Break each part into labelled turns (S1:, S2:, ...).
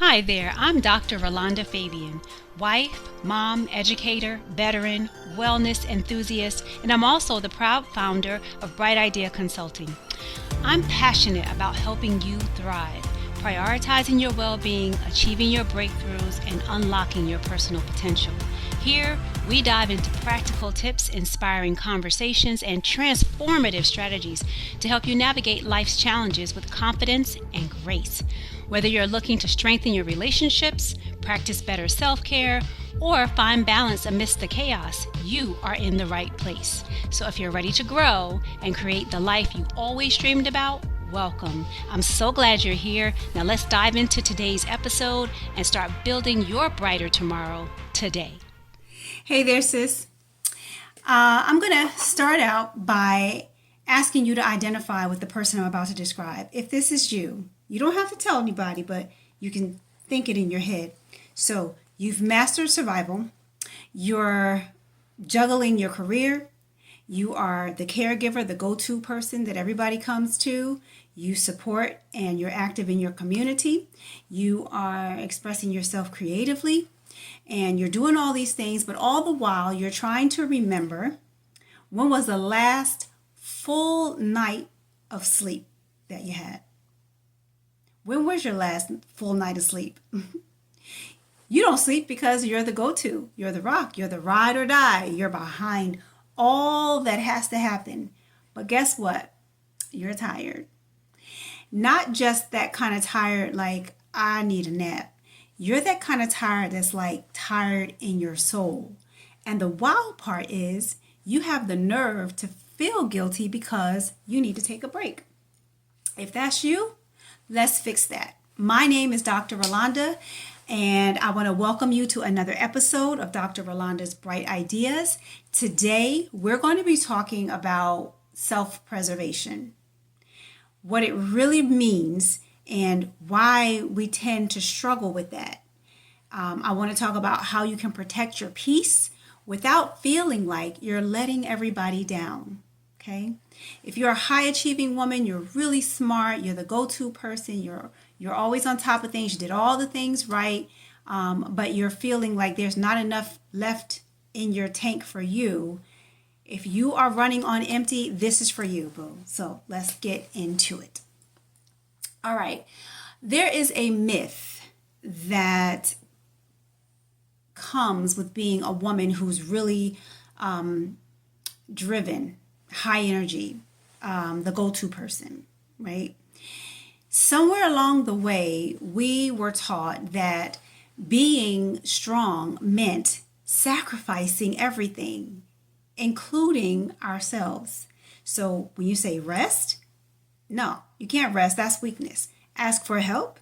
S1: Hi there, I'm Dr. Rolanda Fabien, wife, mom, educator, veteran, wellness enthusiast, and I'm also the proud founder of Bright Idea Consulting. I'm passionate about helping you thrive, prioritizing your well-being, achieving your breakthroughs, and unlocking your personal potential. Here, we dive into practical tips, inspiring conversations, and transformative strategies to help you navigate life's challenges with confidence and grace. Whether you're looking to strengthen your relationships, practice better self-care, or find balance amidst the chaos, you are in the right place. So if you're ready to grow and create the life you always dreamed about, welcome. I'm so glad you're here. Now let's dive into today's episode and start building your brighter tomorrow today.
S2: Hey there, sis. I'm going to start out by asking you to identify with the person I'm about to describe. If this is you, you don't have to tell anybody, but you can think it in your head. So you've mastered survival. You're juggling your career. You are the caregiver, the go-to person that everybody comes to. You support and you're active in your community. You are expressing yourself creatively. And you're doing all these things, but all the while you're trying to remember when was the last full night of sleep that you had. When was your last full night of sleep? You don't sleep because you're the go-to. You're the rock. You're the ride or die. You're behind all that has to happen. But guess what? You're tired. Not just that kind of tired like, I need a nap. You're that kind of tired that's like tired in your soul. And the wild part is you have the nerve to feel guilty because you need to take a break. If that's you, let's fix that. My name is Dr. Rolanda, and I want to welcome you to another episode of Dr. Rolanda's Bright Ideas. Today, we're going to be talking about self-preservation, what it really means, and why we tend to struggle with that. I want to talk about how you can protect your peace without feeling like you're letting everybody down. Okay? If you're a high achieving woman, you're really smart, you're the go-to person, you're always on top of things, you did all the things right, but you're feeling like there's not enough left in your tank for you. If you are running on empty, this is for you, boo. So let's get into it. All right. There is a myth that comes with being a woman who's really driven, high energy, the go-to person, right? Somewhere along the way, we were taught that being strong meant sacrificing everything, including ourselves. So when you say rest, no, you can't rest. That's weakness. Ask for help?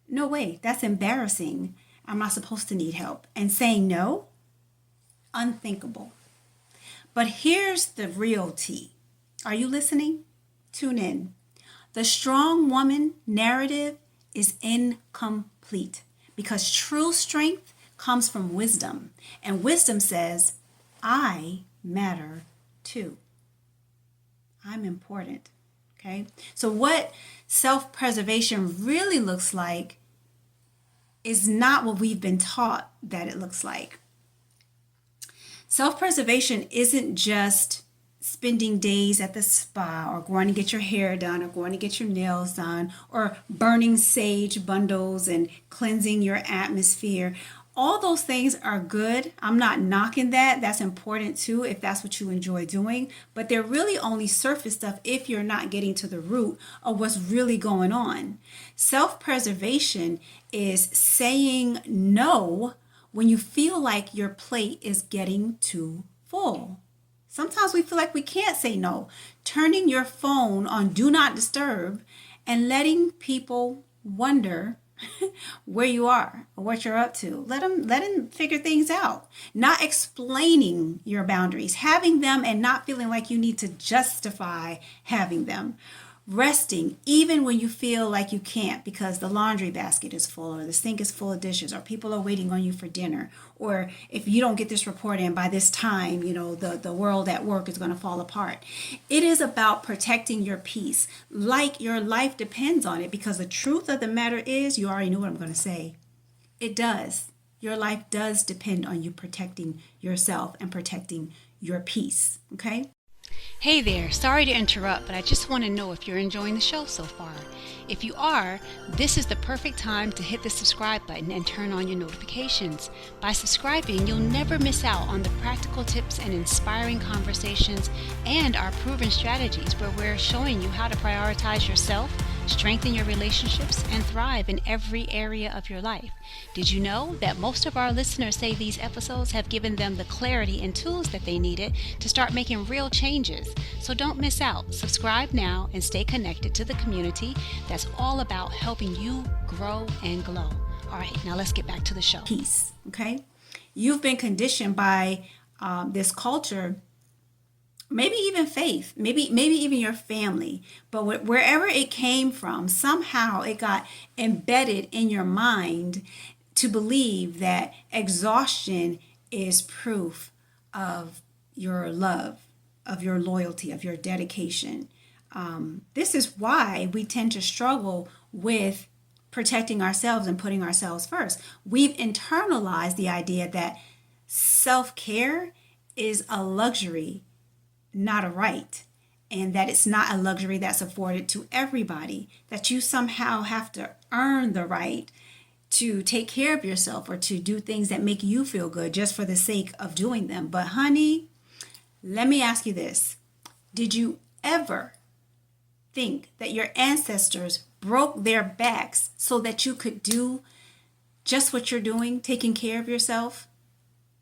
S2: No way. That's embarrassing. I'm not supposed to need help. And saying no? Unthinkable. But here's the real tea. Are you listening? Tune in. The strong woman narrative is incomplete because true strength comes from wisdom. And wisdom says, I matter too. I'm important. Okay, so what self-preservation really looks like is not what we've been taught that it looks like. Self-preservation isn't just spending days at the spa or going to get your hair done or going to get your nails done or burning sage bundles and cleansing your atmosphere. All those things are good. I'm not knocking that. That's important too if that's what you enjoy doing. But they're really only surface stuff if you're not getting to the root of what's really going on. Self-preservation is saying no when you feel like your plate is getting too full. Sometimes we feel like we can't say no. Turning your phone on Do Not Disturb and letting people wonder where you are or what you're up to. Let them figure things out. Not explaining your boundaries, having them and not feeling like you need to justify having them. Resting even when you feel like you can't because the laundry basket is full or the sink is full of dishes or people are waiting on you for dinner, or if you don't get this report in by this time, the world at work is going to fall apart. It is about protecting your peace like your life depends on it, because the truth of the matter is, you already know what I'm going to say. It does. Your life does depend on you protecting yourself and protecting your peace. Okay?
S1: Hey there, sorry to interrupt, but I just want to know if you're enjoying the show so far. If you are, this is the perfect time to hit the subscribe button and turn on your notifications. By subscribing, you'll never miss out on the practical tips and inspiring conversations and our proven strategies where we're showing you how to prioritize yourself, strengthen your relationships, and thrive in every area of your life. Did you know that most of our listeners say these episodes have given them the clarity and tools that they needed to start making real changes? So don't miss out. Subscribe now and stay connected to the community that's all about helping you grow and glow. All right, now let's get back to the show.
S2: Peace, okay? You've been conditioned by this culture, maybe even faith, maybe even your family, but wherever it came from, somehow it got embedded in your mind to believe that exhaustion is proof of your love, of your loyalty, of your dedication. This is why we tend to struggle with protecting ourselves and putting ourselves first. We've internalized the idea that self-care is a luxury, not a right, and that it's not a luxury that's afforded to everybody, that you somehow have to earn the right to take care of yourself or to do things that make you feel good just for the sake of doing them. But honey, let me ask you this. Did you ever think that your ancestors broke their backs so that you could do just what you're doing, taking care of yourself?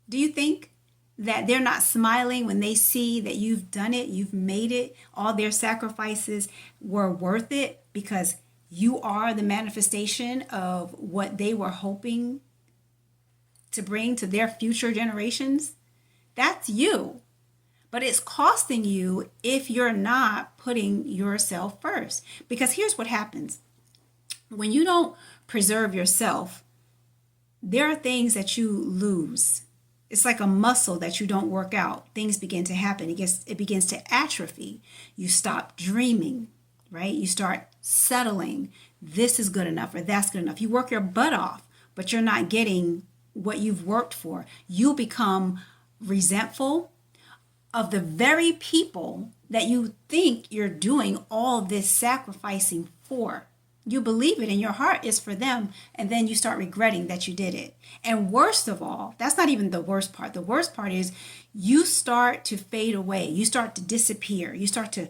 S2: Do you think that they're not smiling when they see that you've done it, you've made it, all their sacrifices were worth it because you are the manifestation of what they were hoping to bring to their future generations? That's you. But it's costing you if you're not putting yourself first. Because here's what happens. When you don't preserve yourself, there are things that you lose. It's like a muscle that you don't work out. Things begin to happen. It begins to atrophy. You stop dreaming, right? You start settling. This is good enough or that's good enough. You work your butt off, but you're not getting what you've worked for. You become resentful of the very people that you think you're doing all this sacrificing for. You believe it in your heart is for them, and then you start regretting that you did it. And worst of all, that's not even the worst part. The worst part is you start to fade away. You start to disappear. You start to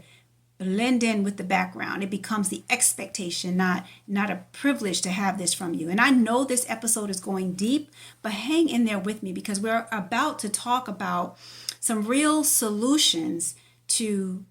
S2: blend in with the background. It becomes the expectation, not a privilege to have this from you. And I know this episode is going deep, but hang in there with me because we're about to talk about some real solutions to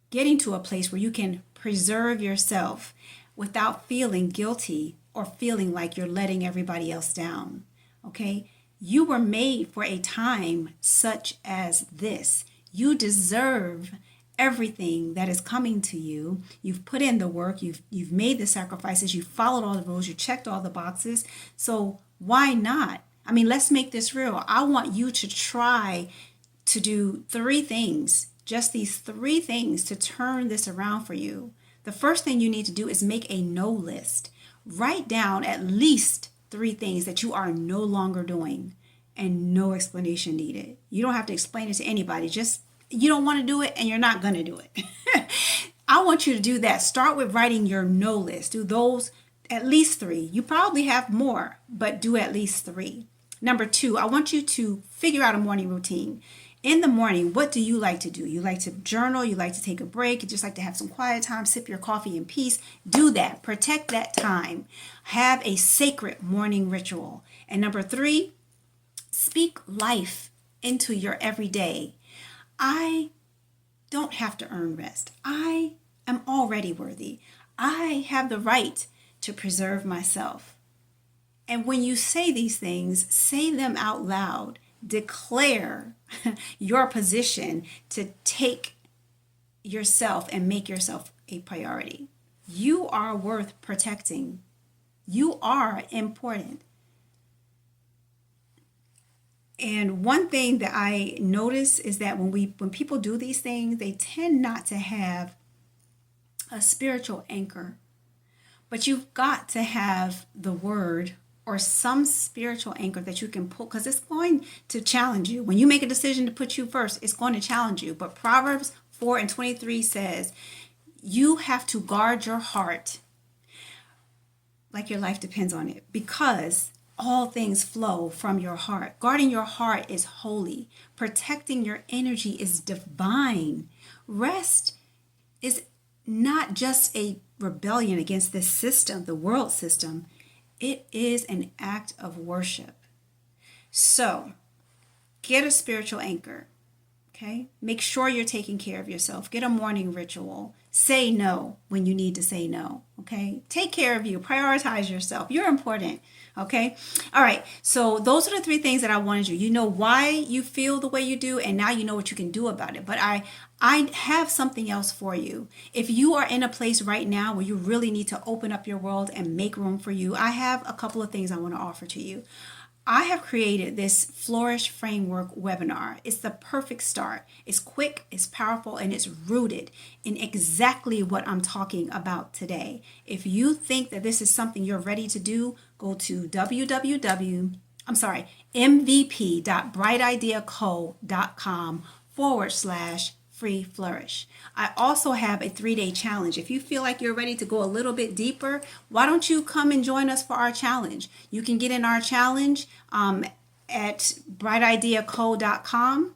S2: getting to a place where you can preserve yourself without feeling guilty or feeling like you're letting everybody else down. Okay? You were made for a time such as this. You deserve everything that is coming to you. You've put in the work, you've made the sacrifices, you've followed all the rules, you checked all the boxes. So why not? I mean, let's make this real. I want you to try to do 3 things, just these 3 things to turn this around for you. The first thing you need to do is make a no list. Write down at least 3 things that you are no longer doing and no explanation needed. You don't have to explain it to anybody. Just you don't want to do it and you're not going to do it. I want you to do that. Start with writing your no list. Do those at least 3. You probably have more, but do at least 3. Number 2, I want you to figure out a morning routine. In the morning, what do you like to do? You like to journal, you like to take a break, you just like to have some quiet time, sip your coffee in peace. Do that. Protect that time. Have a sacred morning ritual. And number 3, speak life into your everyday. I don't have to earn rest. I am already worthy. I have the right to preserve myself. And when you say these things, say them out loud. Declare your position to take yourself and make yourself a priority. You are worth protecting. You are important. And one thing that I notice is that when people do these things, they tend not to have a spiritual anchor. But you've got to have the word or some spiritual anchor that you can pull, because it's going to challenge you. When you make a decision to put you first, it's going to challenge you. But Proverbs 4:23 says, you have to guard your heart like your life depends on it, because all things flow from your heart. Guarding your heart is holy. Protecting your energy is divine. Rest is not just a rebellion against this system, the world system. It is an act of worship. So, get a spiritual anchor. Okay? Make sure you're taking care of yourself. Get a morning ritual. Say no when you need to say no. Okay? Take care of you. Prioritize yourself. You're important. Okay? All right. So those are the 3 things that I wanted you. You know why you feel the way you do, and now you know what you can do about it. But I have something else for you. If you are in a place right now where you really need to open up your world and make room for you, I have a couple of things I want to offer to you. I have created this Flourish Framework webinar. It's the perfect start. It's quick, it's powerful, and it's rooted in exactly what I'm talking about today. If you think that this is something you're ready to do, go to mvp.brightIdeaCo.com/free flourish. I also have a 3-day challenge. If you feel like you're ready to go a little bit deeper, why don't you come and join us for our challenge? You can get in our challenge at brightideaco.com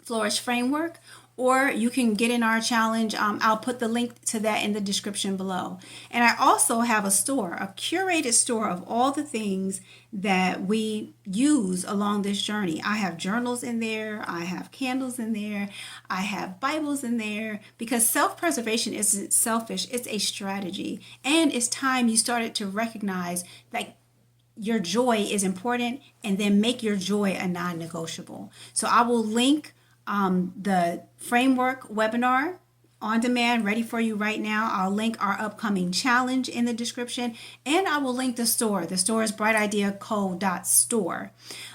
S2: flourish framework, or you can get in our challenge. I'll put the link to that in the description below. And I also have a store, a curated store of all the things that we use along this journey. I have journals in there. I have candles in there. I have Bibles in there, because self-preservation isn't selfish. It's a strategy. And it's time you started to recognize that your joy is important, and then make your joy a non-negotiable. So I will link the framework webinar on demand, ready for you right now. I'll link our upcoming challenge in the description, and I will link the store. The store is brightideaco.store.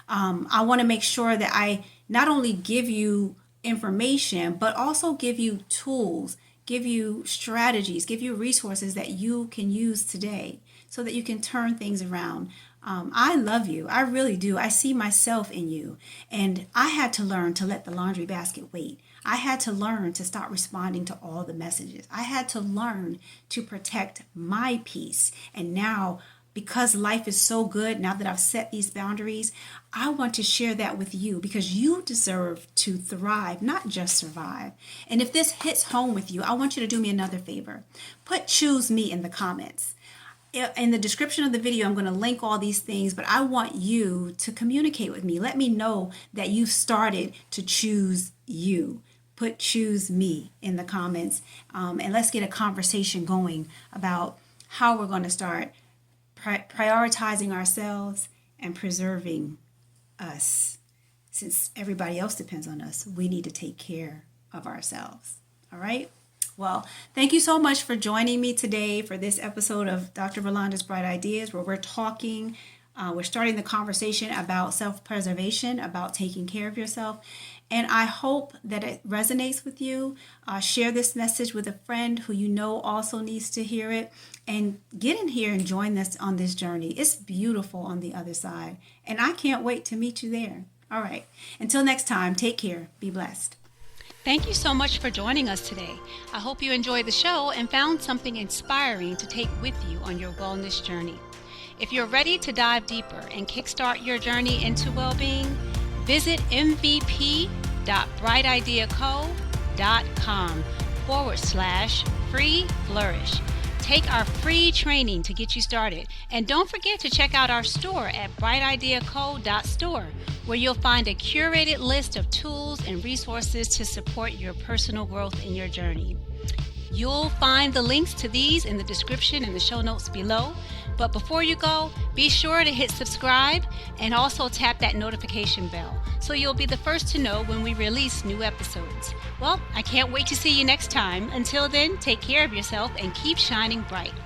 S2: I want to make sure that I not only give you information, but also give you tools, give you strategies, give you resources that you can use today so that you can turn things around. I love you. I really do. I see myself in you. And I had to learn to let the laundry basket wait. I had to learn to stop responding to all the messages. I had to learn to protect my peace. And now, because life is so good, now that I've set these boundaries, I want to share that with you, because you deserve to thrive, not just survive. And if this hits home with you, I want you to do me another favor. Put "choose me" in the comments. In the description of the video, I'm going to link all these things, but I want you to communicate with me. Let me know that you've started to choose you. Put "choose me" in the comments, and let's get a conversation going about how we're going to start prioritizing ourselves and preserving us. Since everybody else depends on us, we need to take care of ourselves. All right? Well, thank you so much for joining me today for this episode of Dr. Rolanda's Bright Ideas, where we're starting the conversation about self-preservation, about taking care of yourself. And I hope that it resonates with you. Share this message with a friend who you know also needs to hear it. And get in here and join us on this journey. It's beautiful on the other side. And I can't wait to meet you there. All right. Until next time, take care. Be blessed.
S1: Thank you so much for joining us today. I hope you enjoyed the show and found something inspiring to take with you on your wellness journey. If you're ready to dive deeper and kickstart your journey into well-being, visit mvp.brightideaco.com/free flourish. Take our free training to get you started. And don't forget to check out our store at brightideaco.store, where you'll find a curated list of tools and resources to support your personal growth in your journey. You'll find the links to these in the description and the show notes below. But before you go, be sure to hit subscribe and also tap that notification bell so you'll be the first to know when we release new episodes. Well, I can't wait to see you next time. Until then, take care of yourself and keep shining bright.